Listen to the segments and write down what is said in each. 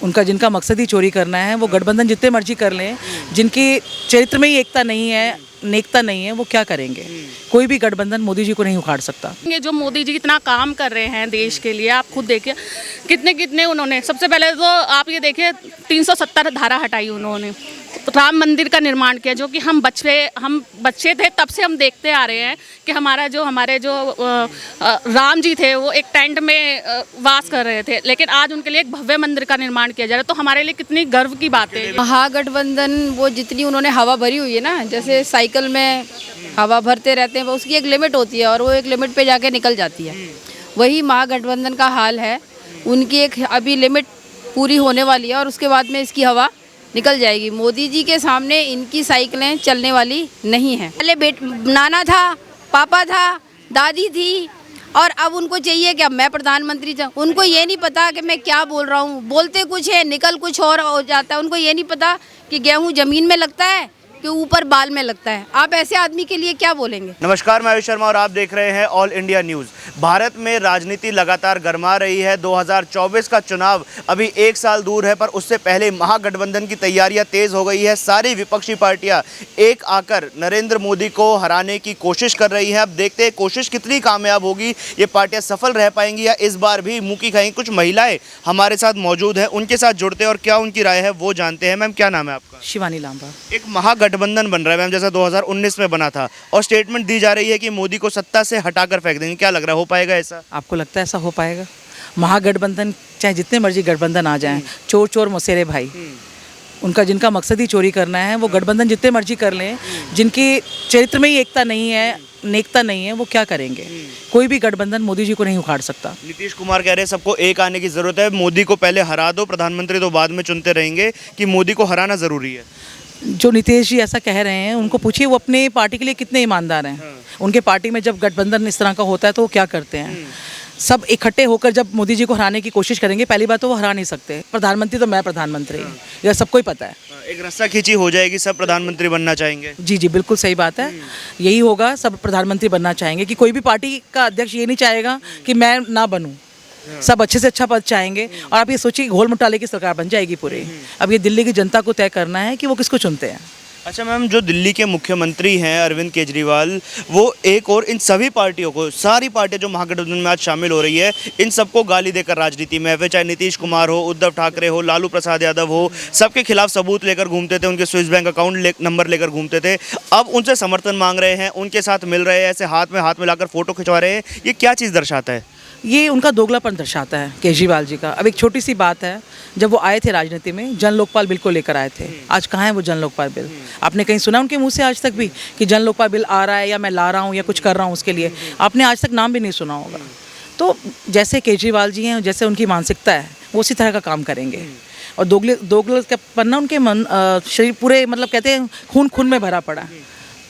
उनका जिनका मकसद ही चोरी करना है वो गठबंधन जितने मर्जी कर लें, जिनके चरित्र में ही एकता नहीं है, नेकता नहीं है, वो क्या करेंगे। कोई भी गठबंधन मोदी जी को नहीं उखाड़ सकता। ये जो मोदी जी इतना काम कर रहे हैं देश के लिए, आप खुद देखिए कितने कितने उन्होंने, सबसे पहले तो आप ये देखिए 370 धारा हटाई उन्होंने, राम मंदिर का निर्माण किया, जो कि हम बच्चे थे तब से हम देखते आ रहे हैं कि हमारे जो राम जी थे वो एक टेंट में वास कर रहे थे, लेकिन आज उनके लिए एक भव्य मंदिर का निर्माण किया जा रहा है। तो हमारे लिए कितनी गर्व की बात है। महागठबंधन वो जितनी उन्होंने हवा भरी हुई है ना, जैसे साइकिल में हवा भरते रहते हैं, उसकी एक लिमिट होती है और वो एक लिमिट पे जाके निकल जाती है। वही महागठबंधन का हाल है, उनकी एक अभी लिमिट पूरी होने वाली है और उसके बाद में इसकी हवा निकल जाएगी। मोदी जी के सामने इनकी साइकिलें चलने वाली नहीं हैं। पहले नाना था, पापा था, दादी थी और अब उनको चाहिए कि अब मैं प्रधानमंत्री था। उनको ये नहीं पता कि मैं क्या बोल रहा हूँ, बोलते कुछ है निकल कुछ और हो जाता है। उनको ये नहीं पता कि गेहूँ ज़मीन में लगता है कि ऊपर बाल में लगता है। आप ऐसे आदमी के लिए क्या बोलेंगे। नमस्कार, मैं आयुष शर्मा और आप देख रहे हैं ऑल इंडिया न्यूज़। भारत में राजनीति लगातार गरमा रही है। 2024 का चुनाव अभी 1 साल दूर है, पर उससे पहले महागठबंधन की तैयारियां तेज हो गई है। सारी विपक्षी पार्टियां एक आकर नरेंद्र मोदी को हराने की कोशिश कर रही हैं। अब देखते हैं कोशिश कितनी कामयाब होगी, ये पार्टियां सफल रह पाएंगी या इस बार भी मुँह की खाएंगी। कुछ महिलाएं हमारे साथ मौजूद हैं, उनके साथ जुड़ते हैं और क्या उनकी राय है वो जानते हैं। मैम, क्या नाम है आपका? शिवानी लांबा। एक महागठबंधन बन रहा है मैम, जैसा 2019 में बना था, और स्टेटमेंट दी जा रही है कि मोदी को सत्ता से हटाकर फेंक देंगे। क्या लग रहा है, हो पाएगा ऐसा? आपको लगता है ऐसा हो पाएगा? महागठबंधन चाहे जितने मर्जी गठबंधन आ जाएं, चोर चोर मौसेरे भाई, उनका जिनका मकसद ही चोरी करना है, वो गठबंधन जितने मर्जी कर लें, जिनके चरित्र में ही एकता नहीं है, नेकता नहीं है, वो क्या करेंगे। कोई भी गठबंधन मोदी जी को नहीं उखाड़ सकता। नीतीश कुमार कह रहे हैं सबको एक आने की जरूरत है, मोदी को पहले हरा दो, प्रधानमंत्री तो बाद में चुनते रहेंगे, कि मोदी को हराना जरूरी है। जो नीतीश जी ऐसा कह रहे हैं उनको पूछिए वो अपने पार्टी के लिए कितने ईमानदार हैं। उनके पार्टी में जब गठबंधन इस तरह का होता है तो वो क्या करते हैं। सब इकट्ठे होकर जब मोदी जी को हराने की कोशिश करेंगे, पहली बात तो वो हरा नहीं सकते। प्रधानमंत्री तो मैं प्रधानमंत्री, यह सबको ही पता है। एक रस्सा खींची हो जाएगी, सब प्रधानमंत्री बनना चाहेंगे। जी जी, बिल्कुल सही बात है, यही होगा, सब प्रधानमंत्री बनना चाहेंगे। कि कोई भी पार्टी का अध्यक्ष ये नहीं चाहेगा कि मैं ना बनूं, सब अच्छे से अच्छा पद चाहेंगे। और आप ये सोचिए घोल मुटाले की सरकार बन जाएगी पूरी। अब ये दिल्ली की जनता को तय करना है कि वो किसको चुनते हैं। अच्छा मैम, जो दिल्ली के मुख्यमंत्री हैं अरविंद केजरीवाल, वो एक और इन सभी पार्टियों को, सारी पार्टियां जो महागठबंधन में आज शामिल हो रही है, इन सबको गाली देकर राजनीति में, चाहे नीतीश कुमार हो, उद्धव ठाकरे हो, लालू प्रसाद यादव हो, सबके खिलाफ सबूत लेकर घूमते थे, उनके स्विस बैंक अकाउंट नंबर लेकर घूमते थे। अब उनसे समर्थन मांग रहे हैं, उनके साथ मिल रहे हैं, ऐसे हाथ में हाथ मिलाकर फोटो खिंचवा रहे हैं। ये क्या चीज़ दर्शाता है? ये उनका दोगलापन दर्शाता है केजरीवाल जी का। अब एक छोटी सी बात है, जब वो आए थे राजनीति में जन लोकपाल बिल को लेकर आए थे, आज कहाँ है वो जन लोकपाल बिल? आपने कहीं सुना उनके मुंह से आज तक भी कि जन लोकपाल बिल आ रहा है या मैं ला रहा हूँ या कुछ कर रहा हूँ उसके लिए? आपने आज तक नाम भी नहीं सुना होगा। तो जैसे केजरीवाल जी हैं, जैसे उनकी मानसिकता है, वो उसी तरह का काम करेंगे। और दोगलापन ना उनके शरीर पूरे, मतलब कहते हैं खून खून में भरा पड़ा है,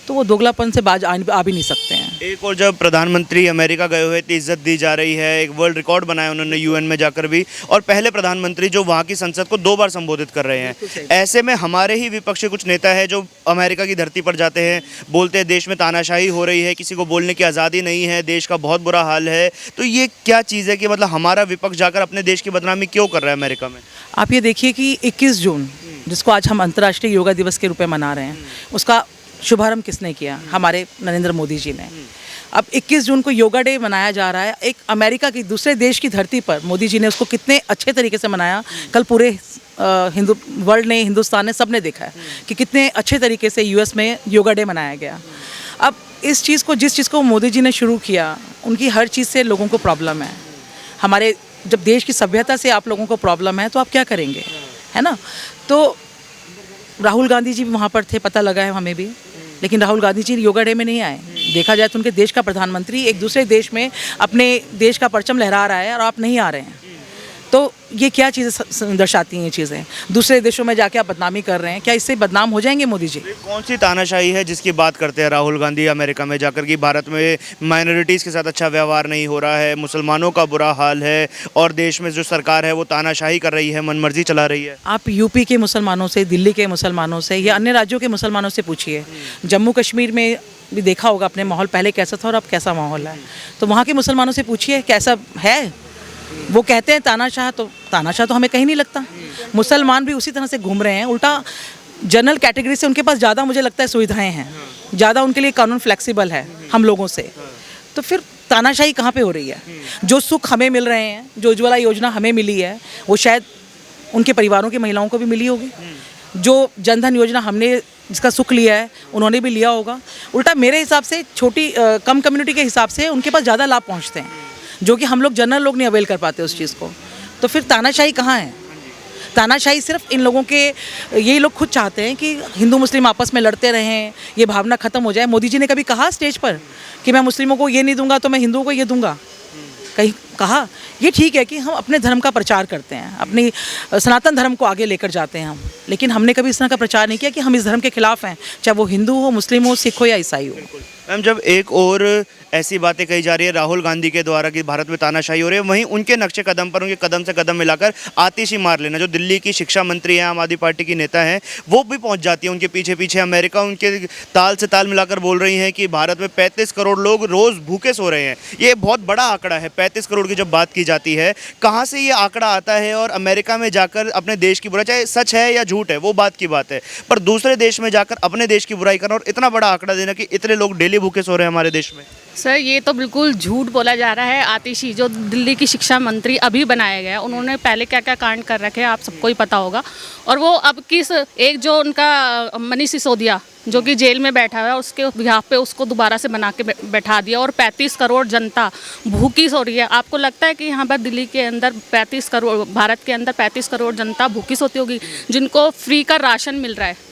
तो वो दोगलापन से बाज आ भी नहीं सकते हैं। एक और जब प्रधानमंत्री अमेरिका गए हुए थे, इज्जत दी जा रही है, एक वर्ल्ड रिकॉर्ड बनाया उन्होंने यूएन में जाकर भी, और पहले प्रधानमंत्री जो वहाँ की संसद को 2 बार संबोधित कर रहे हैं। ऐसे में हमारे ही विपक्षी कुछ नेता है जो अमेरिका की धरती पर जाते हैं, बोलते हैं देश में तानाशाही हो रही है, किसी को बोलने की आज़ादी नहीं है, देश का बहुत बुरा हाल है। तो ये क्या चीज़ है कि मतलब हमारा विपक्ष जाकर अपने देश की बदनामी क्यों कर रहा है अमेरिका में? आप ये देखिए कि 21 जून जिसको आज हम अंतर्राष्ट्रीय योगा दिवस के रूप में मना रहे हैं, उसका शुभारंभ किसने किया? हमारे नरेंद्र मोदी जी ने। अब 21 जून को योगा डे मनाया जा रहा है, एक अमेरिका की दूसरे देश की धरती पर मोदी जी ने उसको कितने अच्छे तरीके से मनाया। कल पूरे वर्ल्ड ने, हिंदुस्तान ने, सब ने देखा है कि कितने अच्छे तरीके से यूएस में योगा डे मनाया गया। अब इस चीज़ को, जिस चीज़ को मोदी जी ने शुरू किया, उनकी हर चीज़ से लोगों को प्रॉब्लम है। हमारे जब देश की सभ्यता से आप लोगों को प्रॉब्लम है तो आप क्या करेंगे, है ना? तो राहुल गांधी जी भी वहाँ पर थे, पता लगा है हमें भी, लेकिन राहुल गांधी जी योगा डे में नहीं आए। देखा जाए तो उनके देश का प्रधानमंत्री एक दूसरे देश में अपने देश का परचम लहरा रहा है और आप नहीं आ रहे हैं। तो ये क्या चीज़ें दर्शाती हैं? ये चीज़ें दूसरे देशों में जाके आप बदनामी कर रहे हैं, क्या इससे बदनाम हो जाएंगे मोदी जी? कौन सी तानाशाही है जिसकी बात करते हैं राहुल गांधी अमेरिका में जाकर कि भारत में माइनॉरिटीज़ के साथ अच्छा व्यवहार नहीं हो रहा है, मुसलमानों का बुरा हाल है, और देश में जो सरकार है वो तानाशाही कर रही है, मनमर्जी चला रही है? आप यूपी के मुसलमानों से, दिल्ली के मुसलमानों से या अन्य राज्यों के मुसलमानों से पूछिए। जम्मू कश्मीर में भी देखा होगा अपने माहौल पहले कैसा था और अब कैसा माहौल है। तो वहाँ के मुसलमानों से पूछिए कैसा है। वो कहते हैं तानाशाह तो हमें कहीं नहीं लगता। मुसलमान भी उसी तरह से घूम रहे हैं, उल्टा जनरल कैटेगरी से उनके पास ज़्यादा मुझे लगता है सुविधाएं हैं, ज़्यादा उनके लिए कानून फ्लेक्सिबल है हम लोगों से। तो फिर तानाशाही कहाँ पे हो रही है? जो सुख हमें मिल रहे हैं, जो उज्ज्वला योजना हमें मिली है, वो शायद उनके परिवारों की महिलाओं को भी मिली होगी। जो जनधन योजना हमने जिसका सुख लिया है उन्होंने भी लिया होगा। उल्टा मेरे हिसाब से छोटी कम कम्युनिटी के हिसाब से उनके पास ज़्यादा लाभ पहुँचते हैं, जो कि हम लोग जनरल लोग नहीं अवेल कर पाते उस चीज़ को। तो फिर तानाशाही कहाँ है? तानाशाही सिर्फ इन लोगों के, यही लोग खुद चाहते हैं कि हिंदू मुस्लिम आपस में लड़ते रहें, ये भावना ख़त्म हो जाए। मोदी जी ने कभी कहा स्टेज पर कि मैं मुस्लिमों को ये नहीं दूंगा तो मैं हिंदुओं को ये दूंगा? कहीं कहा? ये ठीक है कि हम अपने धर्म का प्रचार करते हैं, अपनी सनातन धर्म को आगे लेकर जाते हैं हम, लेकिन हमने कभी इस तरह का प्रचार नहीं किया कि हम इस धर्म के खिलाफ हैं, चाहे वो हिंदू हो, मुस्लिम हो, सिख हो या ईसाई हो। मैम, जब एक और ऐसी बातें कही जा रही है राहुल गांधी के द्वारा कि भारत में तानाशाही हो रही है, वहीं उनके नक्शे कदम पर, उनके कदम से कदम मिलाकर आतिशी मार लेना, जो दिल्ली की शिक्षा मंत्री हैं, आम आदमी पार्टी की नेता हैं, वो भी पहुंच जाती है उनके पीछे पीछे। अमेरिका उनके ताल से ताल मिलाकर बोल रही हैं कि भारत में 35 करोड़ लोग रोज़ भूखे सो रहे हैं। ये बहुत बड़ा आंकड़ा है, 35 करोड़ की जब बात की जाती है, कहाँ से ये आंकड़ा आता है? और अमेरिका में जाकर अपने देश की बुराई, चाहे सच है या झूठ है वो बात की बात है, पर दूसरे देश में जाकर अपने देश की बुराई करना और इतना बड़ा आंकड़ा देना कि इतने लोग डेली भूखे सो रहे हैं हमारे देश में। सर, ये तो बिल्कुल झूठ बोला जा रहा है। आतिशी जो दिल्ली की शिक्षा मंत्री अभी बनाया गया, उन्होंने पहले क्या क्या कांड कर रखे हैं आप सबको ही पता होगा। और वो अब किस एक जो उनका मनीष सिसोदिया जो कि जेल में बैठा हुआ है, उसके बिहाफ पे उसको दोबारा से बना के बैठा दिया, और 35 करोड़ जनता भूखी सो रही है। आपको लगता है कि यहाँ पर दिल्ली के अंदर 35 करोड़, भारत के अंदर 35 करोड़ जनता भूखी सोती होगी, जिनको फ्री का राशन मिल रहा है?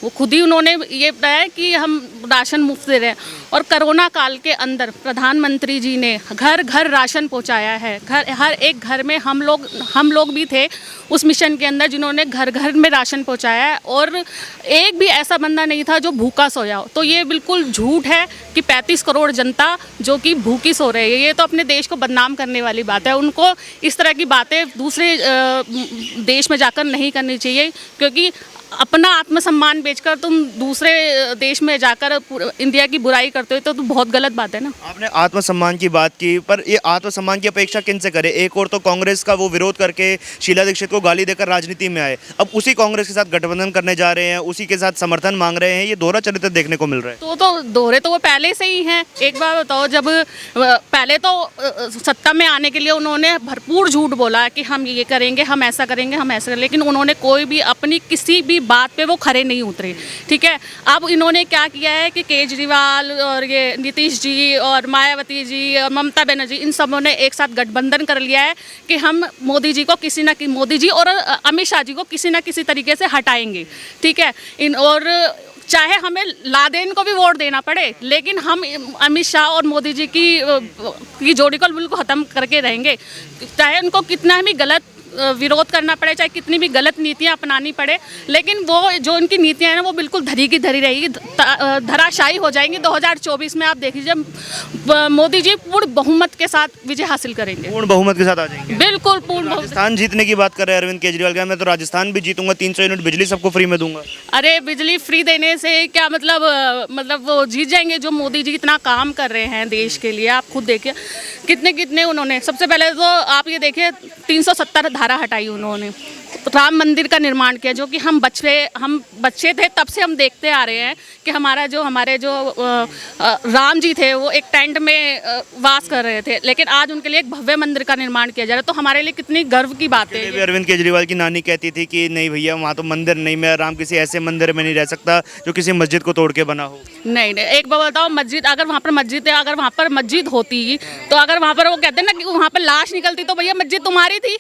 वो खुद ही उन्होंने ये बताया कि हम राशन मुफ्त दे रहे हैं। और कोरोना काल के अंदर प्रधानमंत्री जी ने घर घर राशन पहुंचाया है। हर एक घर में हम लोग भी थे उस मिशन के अंदर जिन्होंने घर घर में राशन पहुंचाया है, और एक भी ऐसा बंदा नहीं था जो भूखा सोया हो। तो ये बिल्कुल झूठ है कि 35 करोड़ जनता जो कि भूखी सो रही है। ये तो अपने देश को बदनाम करने वाली बात है। उनको इस तरह की बातें दूसरे देश में जाकर नहीं करनी चाहिए, क्योंकि अपना आत्मसम्मान बेचकर तुम दूसरे देश में जाकर इंडिया की बुराई करते हो तो बहुत गलत बात है ना। आपने आत्मसम्मान की बात की, पर ये आत्मसम्मान की अपेक्षा किन से करे? एक और तो कांग्रेस का वो विरोध करके शीला दीक्षित को गाली देकर राजनीति में आए, अब उसी कांग्रेस के साथ गठबंधन करने जा रहे हैं, उसी के साथ समर्थन मांग रहे हैं। ये दोहरा चरित्र देखने को मिल रहा है। तो दोहरे तो वो पहले से ही हैं। एक बार बताओ, जब पहले तो सत्ता में आने के लिए उन्होंने भरपूर झूठ बोला कि हम ये करेंगे, हम ऐसा करेंगे, हम ऐसा करेंगे, लेकिन उन्होंने कोई भी अपनी किसी भी बात पे वो खरे नहीं उतरे। ठीक है, अब इन्होंने क्या किया है कि केजरीवाल और ये नीतीश जी और मायावती जी और ममता बनर्जी, इन सबों ने एक साथ गठबंधन कर लिया है कि हम मोदी जी को मोदी जी और अमित शाह जी को किसी ना किसी तरीके से हटाएंगे। ठीक है, और चाहे हमें लादेन को भी वोट देना पड़े, लेकिन हम अमित शाह और मोदी जी की जोड़ी को बिल्कुल ख़त्म करके रहेंगे। चाहे उनको कितना भी गलत विरोध करना पड़े, चाहे कितनी भी गलत नीतियां अपनानी पड़े, लेकिन वो जो उनकी नीतियां हैं ना वो बिल्कुल धरी की धरी रहेगी, धराशायी हो जाएंगी। 2024 में आप देख लीजिए, मोदी जी पूर्ण बहुमत के साथ विजय हासिल करेंगे। पूर्ण बहुमत के साथ आ जाएंगे? बिल्कुल पूर्ण बहुमत। राजस्थान जीतने की बात कर रहे हैं अरविंद केजरीवाल का, मैं तो राजस्थान भी जीतूंगा, 300 यूनिट बिजली सबको फ्री में दूंगा। अरे बिजली फ्री देने से क्या मतलब वो जीत जाएंगे? जो मोदी जी इतना काम कर रहे हैं देश के लिए, आप खुद देखिए कितने उन्होंने, सबसे पहले तो आप ये देखिए 370 धारा हटाई उन्होंने, राम मंदिर का निर्माण किया, जो कि हम बच्चे थे तब से हम देखते आ रहे हैं कि हमारे जो राम जी थे वो एक टेंट में वास कर रहे थे, लेकिन आज उनके लिए एक भव्य मंदिर का निर्माण किया जा रहा है। तो हमारे लिए कितनी गर्व की बात है। अरविंद केजरीवाल की नानी कहती थी कि नहीं भैया वहाँ तो मंदिर नहीं, मैं राम किसी ऐसे मंदिर में नहीं रह सकता जो किसी मस्जिद को तोड़ के बना हो। नहीं, एक बार बताओ, मस्जिद अगर वहाँ पर मस्जिद है, अगर वहाँ पर मस्जिद होती तो अगर वहाँ पर वो कहते हैं ना कि वहाँ पर लाश निकलती, तो भैया मस्जिद तुम्हारी थी,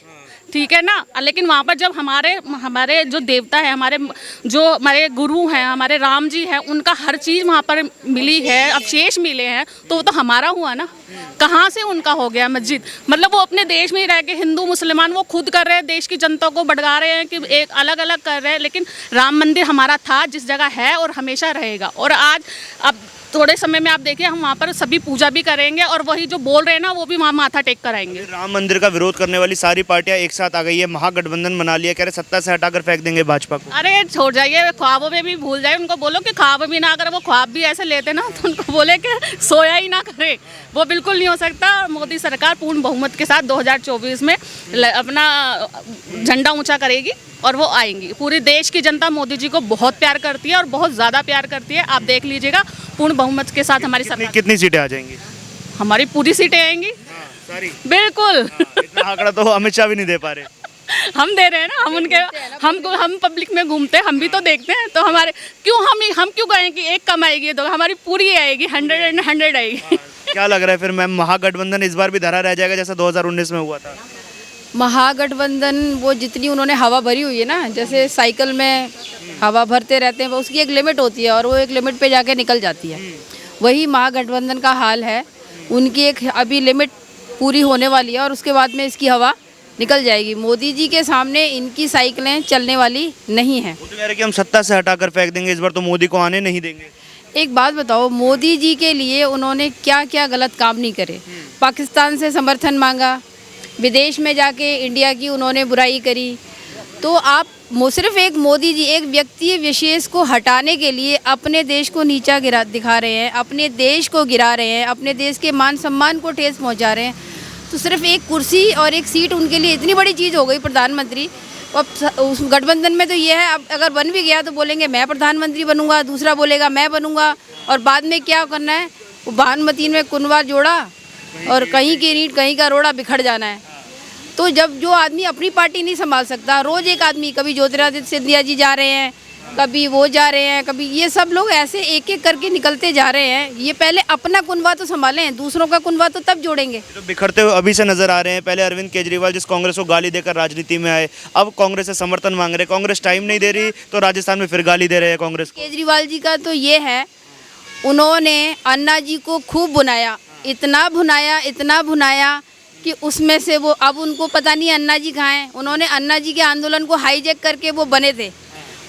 ठीक है ना। लेकिन वहाँ पर जब हमारे जो देवता है, हमारे गुरु हैं, हमारे राम जी हैं, उनका हर चीज़ वहाँ पर मिली है, अवशेष मिले हैं, तो वो तो हमारा हुआ ना। कहाँ से उनका हो गया मस्जिद? मतलब वो अपने देश में ही रह के हिंदू मुसलमान वो खुद कर रहे हैं, देश की जनता को भड़का रहे हैं कि एक अलग अलग कर रहे हैं, लेकिन राम मंदिर हमारा था, जिस जगह है और हमेशा रहेगा। और आज अब थोड़े समय में आप देखिए हम वहाँ पर सभी पूजा भी करेंगे और वही जो बोल रहे हैं ना वो भी वहाँ माथा टेक कर आएंगे। राम मंदिर का विरोध करने वाली सारी पार्टियां एक साथ आ गई है, महागठबंधन बना लिया, कह रहे सत्ता से हटाकर फेंक देंगे भाजपा को। अरे छोड़ जाइए, ख्वाबों में भी भूल जाए, उनको बोलो कि ख्वाब भी ना, अगर वो ख्वाब भी ऐसे लेते ना तो उनको बोले कि सोया ही ना करे, वो बिल्कुल नहीं हो सकता। मोदी सरकार पूर्ण बहुमत के साथ 2024 में अपना झंडा ऊंचा करेगी और वो आएंगी। पूरे देश की जनता मोदी जी को बहुत प्यार करती है और बहुत ज़्यादा प्यार करती है। आप देख लीजिएगा पूर्ण बहुमत के साथ हमारी सरकार, कितनी सीटें आ जाएंगी? हमारी पूरी सीटें आएंगी सारी, बिल्कुल। इतना आंकड़ा तो अमित शाह भी नहीं दे पा रहे। हम दे रहे हैं ना, हम उनके हम पब्लिक में घूमते हैं, हम भी तो देखते हैं, तो हमारे क्यों हम क्यों कहें कि एक कम आएगी, तो हमारी पूरी आएगी, 100 आएगी। क्या लग रहा है फिर मैम, महागठबंधन इस बार भी धरा रह जाएगा जैसा 2019 में हुआ था? महागठबंधन वो जितनी उन्होंने हवा भरी हुई है ना, जैसे साइकिल में हवा भरते रहते हैं, उसकी एक लिमिट होती है और वो एक लिमिट पे जाके निकल जाती है। वही महागठबंधन का हाल है, उनकी एक अभी लिमिट पूरी होने वाली है और उसके बाद में इसकी हवा निकल जाएगी। मोदी जी के सामने इनकी साइकिलें चलने वाली नहीं हैं। वो तो कह रहे कि हम सत्ता से हटाकर फेंक देंगे, इस बार तो मोदी को आने नहीं देंगे। एक बात बताओ, मोदी जी के लिए उन्होंने क्या क्या गलत काम नहीं करे। पाकिस्तान से समर्थन मांगा, विदेश में जाके इंडिया की उन्होंने बुराई करी। तो आप सिर्फ एक मोदी जी एक व्यक्ति विशेष को हटाने के लिए अपने देश को नीचा दिखा रहे हैं, अपने देश को गिरा रहे हैं, अपने देश के मान सम्मान को ठेस पहुंचा रहे हैं। तो सिर्फ एक कुर्सी और एक सीट उनके लिए इतनी बड़ी चीज़ हो गई प्रधानमंत्री। अब उस गठबंधन में तो ये है, अब अगर बन भी गया तो बोलेंगे मैं प्रधानमंत्री बनूंगा, दूसरा बोलेगा मैं बनूंगा, और बाद में क्या करना है, वो भानुमती में कुनवा जोड़ा और कहीं की रीढ़ कहीं का रोड़ा बिखर जाना है। तो जब जो आदमी अपनी पार्टी नहीं संभाल सकता, रोज़ एक आदमी, कभी ज्योतिरादित्य सिंधिया जी जा रहे हैं, कभी वो जा रहे हैं, कभी ये सब लोग ऐसे एक एक करके निकलते जा रहे हैं। ये पहले अपना कुनवा तो संभालें, दूसरों का कुनवा तो तब जोड़ेंगे। तो बिखरते हुए अभी से नजर आ रहे हैं। पहले अरविंद केजरीवाल जिस कांग्रेस को गाली देकर राजनीति में आए, अब कांग्रेस से समर्थन मांग रहे। कांग्रेस टाइम नहीं दे रही तो राजस्थान में फिर गाली दे रहे हैं कांग्रेस को। केजरीवाल जी का तो ये है, उन्होंने अन्ना जी को खूब भुनाया, इतना भुनाया कि उसमें से वो, अब उनको पता नहीं अन्ना जी कहाँ हैं। उन्होंने अन्ना जी के आंदोलन को हाईजैक करके वो बने थे।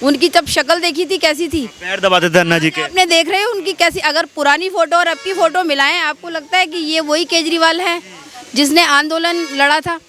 उनकी तब शक्ल देखी थी कैसी थी, पैर दबाते थे अन्ना जी के। आपने देख रहे हो उनकी कैसी, अगर पुरानी फोटो और अब की फोटो मिलाएं, आपको लगता है कि ये वही केजरीवाल है जिसने आंदोलन लड़ा था।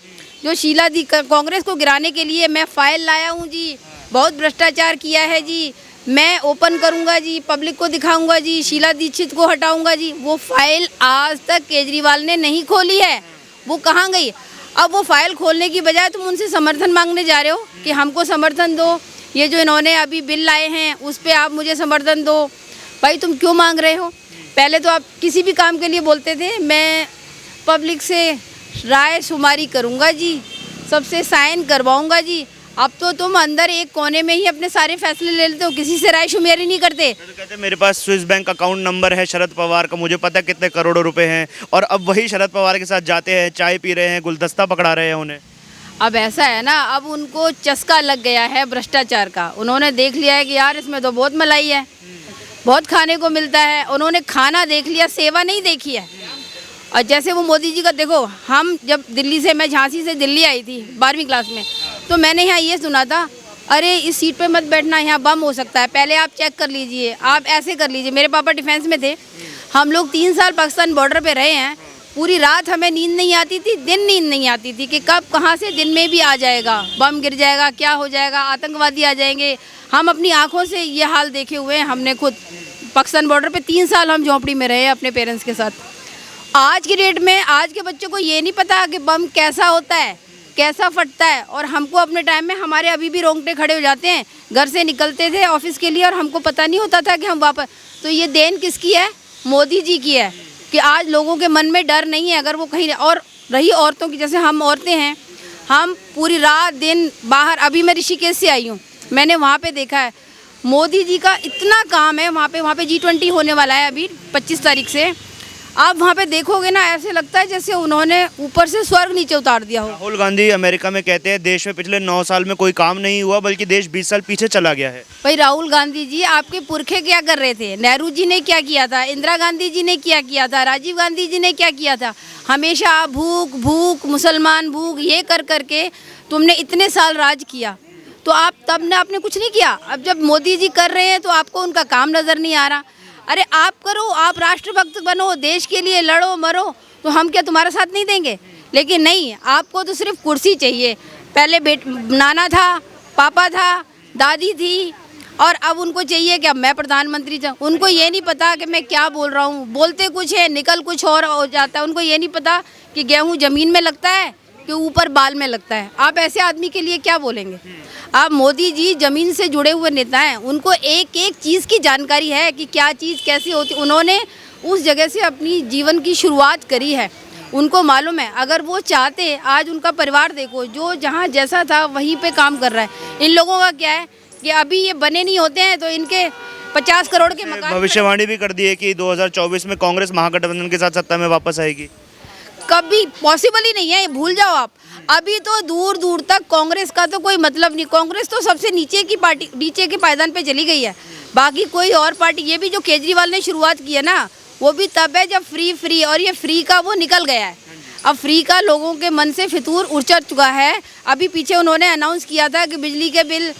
जो शीला दी कांग्रेस को गिराने के लिए मैं फाइल लाया हूँ जी, बहुत भ्रष्टाचार किया है जी, मैं ओपन करूँगा जी, पब्लिक को दिखाऊंगा जी, शीला दीक्षित को हटाऊंगा जी, वो फाइल आज तक केजरीवाल ने नहीं खोली है। वो कहाँ गई? अब वो फाइल खोलने की बजाय तुम उनसे समर्थन मांगने जा रहे हो कि हमको समर्थन दो, ये जो इन्होंने अभी बिल लाए हैं उस पर आप मुझे समर्थन दो। भाई तुम क्यों मांग रहे हो? पहले तो आप किसी भी काम के लिए बोलते थे मैं पब्लिक से राय शुमारी करूँगा जी, सबसे साइन करवाऊँगा जी। अब तो तुम अंदर एक कोने में ही अपने सारे फैसले ले लेते हो, किसी से राय शुमारी नहीं करते। तो कहते मेरे पास स्विस बैंक अकाउंट नंबर है शरद पवार का, मुझे पता है कितने करोड़ों रुपए हैं, और अब वही शरद पवार के साथ जाते हैं, चाय पी रहे हैं, गुलदस्ता पकड़ा रहे हैं उन्हें। अब ऐसा है ना, अब उनको चस्का लग गया है भ्रष्टाचार का। उन्होंने देख लिया है कि यार इसमें तो बहुत मलाई है, बहुत खाने को मिलता है। उन्होंने खाना देख लिया, सेवा नहीं देखी है। और जैसे वो मोदी जी का देखो, हम जब दिल्ली से, मैं झांसी से दिल्ली आई थी 12वीं क्लास में, तो मैंने यहाँ ये सुना था, अरे इस सीट पे मत बैठना, यहाँ बम हो सकता है, पहले आप चेक कर लीजिए, आप ऐसे कर लीजिए। मेरे पापा डिफेंस में थे, हम लोग 3 साल पाकिस्तान बॉर्डर पे रहे हैं। पूरी रात हमें नींद नहीं आती थी, दिन नींद नहीं आती थी कि कब कहाँ से दिन में भी आ जाएगा, बम गिर जाएगा, क्या हो जाएगा, आतंकवादी आ जाएंगे। हम अपनी आँखों से ये हाल देखे हुए हैं। हमने खुद पाकिस्तान बॉर्डर पे 3 साल हम झोंपड़ी में रहे अपने पेरेंट्स के साथ। आज की डेट में आज के बच्चों को ये नहीं पता कि बम कैसा होता है, कैसा फटता है। और हमको अपने टाइम में हमारे अभी भी रोंगटे खड़े हो जाते हैं। घर से निकलते थे ऑफिस के लिए और हमको पता नहीं होता था कि हम वापस, तो ये देन किसकी है? मोदी जी की है कि आज लोगों के मन में डर नहीं है। अगर वो कहीं, और रही औरतों की, जैसे हम औरतें हैं, हम पूरी रात दिन बाहर, अभी मैं ऋषिकेश से आई हूँ, मैंने वहाँ पे देखा है मोदी जी का इतना काम है। वहाँ पे G20 होने वाला है अभी 25 तारीख से। आप वहाँ पे देखोगे ना, ऐसे लगता है जैसे उन्होंने ऊपर से स्वर्ग नीचे उतार दिया हो। राहुल गांधी अमेरिका में कहते हैं देश में पिछले 9 साल में कोई काम नहीं हुआ, बल्कि देश 20 साल पीछे चला गया है। भाई राहुल गांधी जी, आपके पुरखे क्या कर रहे थे? नेहरू जी ने क्या किया था, इंदिरा गांधी जी ने क्या किया था, राजीव गांधी जी ने क्या किया था? हमेशा भूख भूख, मुसलमान भूख, ये कर करके तुमने इतने साल राज किया, तो आप तब ने आपने कुछ नहीं किया। अब जब मोदी जी कर रहे हैं तो आपको उनका काम नज़र नहीं आ रहा। अरे आप करो, आप राष्ट्रभक्त बनो, देश के लिए लड़ो मरो, तो हम क्या तुम्हारा साथ नहीं देंगे? लेकिन नहीं, आपको तो सिर्फ कुर्सी चाहिए। पहले नाना था, पापा था, दादी थी, और अब उनको चाहिए कि अब मैं प्रधानमंत्री था। उनको ये नहीं पता कि मैं क्या बोल रहा हूँ, बोलते कुछ है निकल कुछ और हो जाता है। उनको ये नहीं पता कि गेहूँ ज़मीन में लगता है कि ऊपर बाल में लगता है। आप ऐसे आदमी के लिए क्या बोलेंगे? आप मोदी जी ज़मीन से जुड़े हुए नेता हैं, उनको एक एक चीज़ की जानकारी है कि क्या चीज़ कैसी होती। उन्होंने उस जगह से अपनी जीवन की शुरुआत करी है, उनको मालूम है। अगर वो चाहते, आज उनका परिवार देखो, जो जहाँ जैसा था वहीं पे काम कर रहा है। इन लोगों का क्या है कि अभी ये बने नहीं होते हैं तो इनके 50 करोड़ के मकान। भविष्यवाणी भी कर दी है कि 2024 में कांग्रेस महागठबंधन के साथ सत्ता में वापस आएगी। कभी पॉसिबल ही नहीं है, भूल जाओ आप। अभी तो दूर दूर तक कांग्रेस का तो कोई मतलब नहीं। कांग्रेस तो सबसे नीचे की पार्टी, नीचे के पायदान पे चली गई है। बाकी कोई और पार्टी, ये भी जो केजरीवाल ने शुरुआत की है ना, वो भी तब है जब फ्री और ये फ्री का वो निकल गया है। अब फ्री का लोगों के मन से फितूर उचड़ चुका है। अभी पीछे उन्होंने अनाउंस किया था कि बिजली के बिल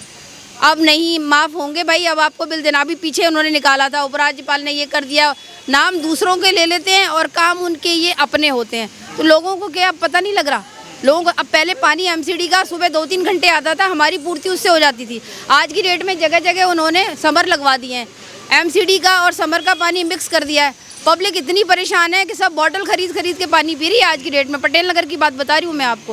अब नहीं माफ़ होंगे भाई, अब आपको बिल देना। अभी पीछे उन्होंने निकाला था, उपराज्यपाल ने ये कर दिया। नाम दूसरों के ले लेते हैं और काम उनके ये अपने होते हैं। तो लोगों को क्या पता नहीं लग रहा? लोगों को अब पहले पानी एमसीडी का सुबह 2-3 घंटे आता था, हमारी पूर्ति उससे हो जाती थी। आज की डेट में जगह जगह उन्होंने समर लगवा दिए हैं, एमसीडी का और समर का पानी मिक्स कर दिया है। पब्लिक इतनी परेशान है कि सब बॉटल खरीद के पानी पी रही है आज की डेट में। पटेल नगर की बात बता रही हूँ मैं आपको।